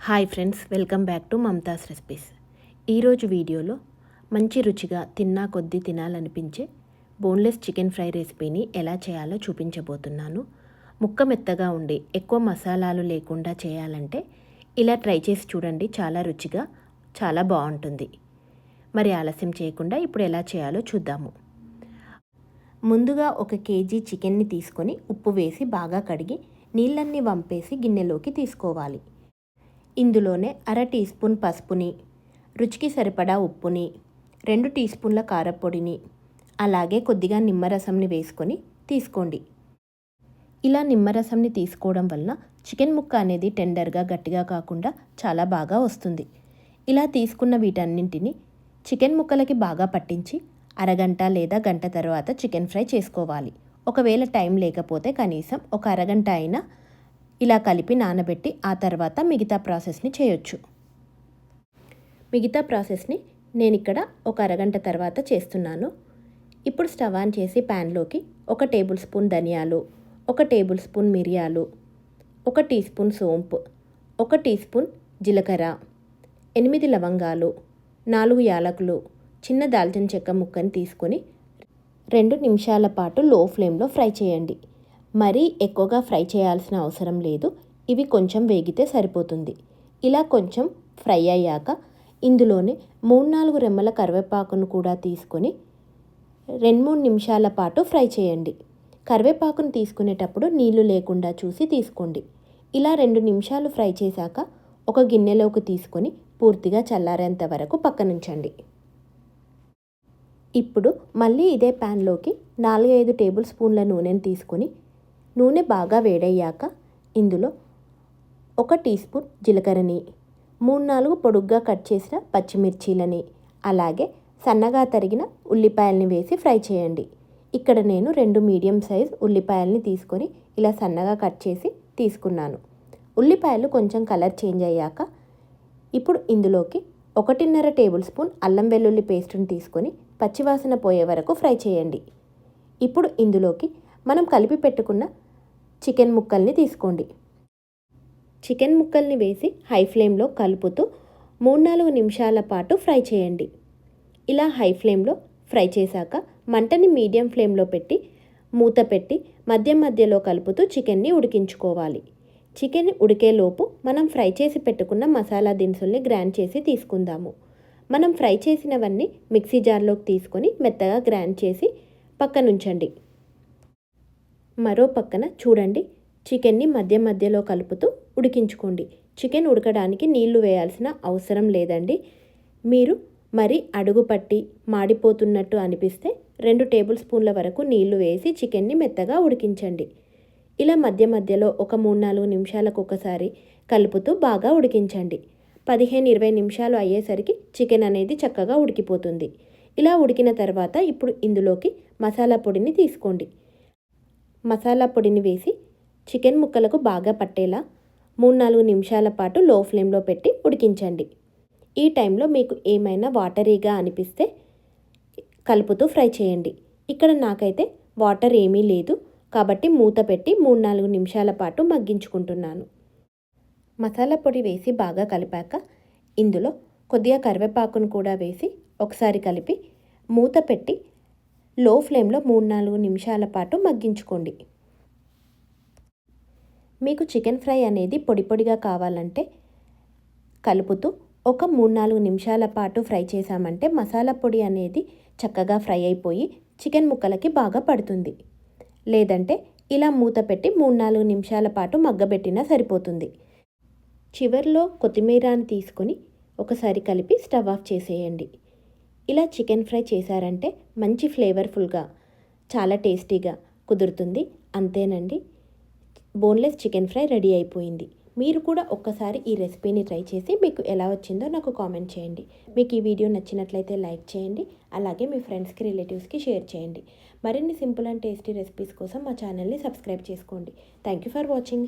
Hi friends, welcome back to Mamata's recipes. ఈరోజు వీడియోలో మంచి రుచిగా తిన్నా కొద్దీ తినాలనిపించే బోన్లెస్ చికెన్ ఫ్రై రెసిపీని ఎలా చేయాలో చూపించబోతున్నాను. ముక్క మెత్తగా ఉండి ఎక్కువ మసాలాలు లేకుండా చేయాలంటే ఇలా ట్రై చేసి చూడండి. చాలా రుచిగా చాలా బాగుంటుంది. మరి ఆలస్యం చేయకుండా ఇప్పుడు ఎలా చేయాలో చూద్దాము. ముందుగా 1 కేజీ చికెన్ని తీసుకొని ఉప్పు వేసి బాగా కడిగి నీళ్ళన్నీ వంపేసి గిన్నెలోకి తీసుకోవాలి. ఇందులోనే 1/2 టీ స్పూన్ పసుపుని, రుచికి సరిపడా ఉప్పుని, 2 టీ స్పూన్ల కారపొడిని, అలాగే కొద్దిగా నిమ్మరసంని వేసుకొని తీసుకోండి. ఇలా నిమ్మరసంని తీసుకోవడం వలన చికెన్ ముక్క అనేది టెండర్గా గట్టిగా కాకుండా చాలా బాగా వస్తుంది. ఇలా తీసుకున్న వీటన్నింటిని చికెన్ ముక్కలకి బాగా పట్టించి అరగంట లేదా గంట తర్వాత చికెన్ ఫ్రై చేసుకోవాలి. ఒకవేళ టైం లేకపోతే కనీసం ఒక అరగంట అయినా ఇలా కలిపి నానబెట్టి ఆ తర్వాత మిగతా ప్రాసెస్ని చేయొచ్చు. మిగతా ప్రాసెస్ని నేను ఇక్కడ ఒక అరగంట తర్వాత చేస్తున్నాను. ఇప్పుడు స్టవ్ ఆన్ చేసి ప్యాన్లోకి 1 టేబుల్ స్పూన్ ధనియాలు, 1 టేబుల్ స్పూన్ మిరియాలు, 1 టీ స్పూన్ సోంపు, 1 టీ స్పూన్ జీలకర్ర, 8 లవంగాలు, 4 యాలకులు, చిన్న దాల్చిన చెక్క ముక్కని తీసుకొని 2 నిమిషాల పాటు లో ఫ్లేమ్లో ఫ్రై చేయండి. మరీ ఎక్కువగా ఫ్రై చేయాల్సిన అవసరం లేదు. ఇవి కొంచెం వేగితే సరిపోతుంది. ఇలా కొంచెం ఫ్రై అయ్యాక ఇందులోనే 3-4 రెమ్మల కరివేపాకును కూడా తీసుకొని 2-3 నిమిషాల పాటు ఫ్రై చేయండి. కరివేపాకును తీసుకునేటప్పుడు నీళ్లు లేకుండా చూసి తీసుకోండి. ఇలా 2 నిమిషాలు ఫ్రై చేశాక ఒక గిన్నెలోకి తీసుకొని పూర్తిగా చల్లారేంత వరకు పక్కనుంచండి. ఇప్పుడు మళ్ళీ ఇదే ప్యాన్లోకి 4-5 టేబుల్ స్పూన్ల నూనెను తీసుకొని నూనె బాగా వేడయ్యాక ఇందులో 1 టీ స్పూన్ జీలకర్రని, 3-4 పొడుగ్గా కట్ చేసిన పచ్చిమిర్చీలని, అలాగే సన్నగా తరిగిన ఉల్లిపాయలని వేసి ఫ్రై చేయండి. ఇక్కడ నేను 2 మీడియం సైజ్ ఉల్లిపాయలని తీసుకొని ఇలా సన్నగా కట్ చేసి తీసుకున్నాను. ఉల్లిపాయలు కొంచెం కలర్ చేంజ్ అయ్యాక ఇప్పుడు ఇందులోకి 1.5 టేబుల్ స్పూన్ అల్లం వెల్లుల్లి పేస్టుని తీసుకొని పచ్చివాసన పోయే వరకు ఫ్రై చేయండి. ఇప్పుడు ఇందులోకి మనం కలిపి పెట్టుకున్న చికెన్ ముక్కల్ని తీసుకోండి. చికెన్ ముక్కల్ని వేసి హై ఫ్లేమ్లో కలుపుతూ 3-4 నిమిషాల పాటు ఫ్రై చేయండి. ఇలా హై ఫ్లేమ్లో ఫ్రై చేశాక మంటని మీడియం ఫ్లేమ్లో పెట్టి మూత పెట్టి మధ్య మధ్యలో కలుపుతూ చికెన్ని ఉడికించుకోవాలి. చికెన్ ఉడికేలోపు మనం ఫ్రై చేసి పెట్టుకున్న మసాలా దినుసుల్ని గ్రైండ్ చేసి తీసుకుందాము. మనం ఫ్రై చేసినవన్నీ మిక్సీ జార్లోకి తీసుకొని మెత్తగా గ్రైండ్ చేసి పక్కనుంచండి. మరో పక్కన చూడండి, చికెన్ని మధ్య మధ్యలో కలుపుతూ ఉడికించుకోండి. చికెన్ ఉడకడానికి నీళ్లు వేయాల్సిన అవసరం లేదండి. మీరు మరి అడుగు పట్టి మాడిపోతున్నట్టు అనిపిస్తే 2 టేబుల్ స్పూన్ల వరకు నీళ్లు వేసి చికెన్ని మెత్తగా ఉడికించండి. ఇలా మధ్య మధ్యలో ఒక 3-4 నిమిషాలకు ఒకసారి కలుపుతూ బాగా ఉడికించండి. 15-20 నిమిషాలు అయ్యేసరికి చికెన్ అనేది చక్కగా ఉడికిపోతుంది. ఇలా ఉడికిన తర్వాత ఇప్పుడు ఇందులోకి మసాలా పొడిని తీసుకోండి. మసాలా పొడిని వేసి చికెన్ ముక్కలకు బాగా పట్టేలా 3-4 నిమిషాల పాటు లో ఫ్లేమ్లో పెట్టి ఉడికించండి. ఈ టైంలో మీకు ఏమైనా వాటరీగా అనిపిస్తే కలుపుతూ ఫ్రై చేయండి. ఇక్కడ నాకైతే వాటర్ ఏమీ లేదు కాబట్టి మూత పెట్టి 3-4 నిమిషాల పాటు మగ్గించుకుంటున్నాను. మసాలా పొడి వేసి బాగా కలిపాక ఇందులో కొద్దిగా కరివేపాకును కూడా వేసి ఒకసారి కలిపి మూత పెట్టి లో ఫ్లేమ్లో 3-4 నిమిషాల పాటు మగ్గించుకోండి. మీకు చికెన్ ఫ్రై అనేది పొడి పొడిగా కావాలంటే కలుపుతూ ఒక 3-4 నిమిషాల పాటు ఫ్రై చేసామంటే మసాలా పొడి అనేది చక్కగా ఫ్రై అయిపోయి చికెన్ ముక్కలకి బాగా పడుతుంది. లేదంటే ఇలా మూత పెట్టి 3-4 నిమిషాల పాటు మగ్గబెట్టినా సరిపోతుంది. చివర్లో కొత్తిమీరని తీసుకొని ఒకసారి కలిపి స్టవ్ ఆఫ్ చేసేయండి. ఇలా చికెన్ ఫ్రై చేశారంటే మంచి ఫ్లేవర్ఫుల్గా చాలా టేస్టీగా కుదురుతుంది. అంతేనండి, బోన్లెస్ చికెన్ ఫ్రై రెడీ అయిపోయింది. మీరు కూడా ఒక్కసారి ఈ రెసిపీని ట్రై చేసి మీకు ఎలా వచ్చిందో నాకు కామెంట్ చేయండి. మీకు ఈ వీడియో నచ్చినట్లయితే లైక్ చేయండి. అలాగే మీ ఫ్రెండ్స్కి, రిలేటివ్స్కి షేర్ చేయండి. మరిన్ని సింపుల్ అండ్ టేస్టీ రెసిపీస్ కోసం మా ఛానల్ని సబ్స్క్రైబ్ చేసుకోండి. Thank you for watching.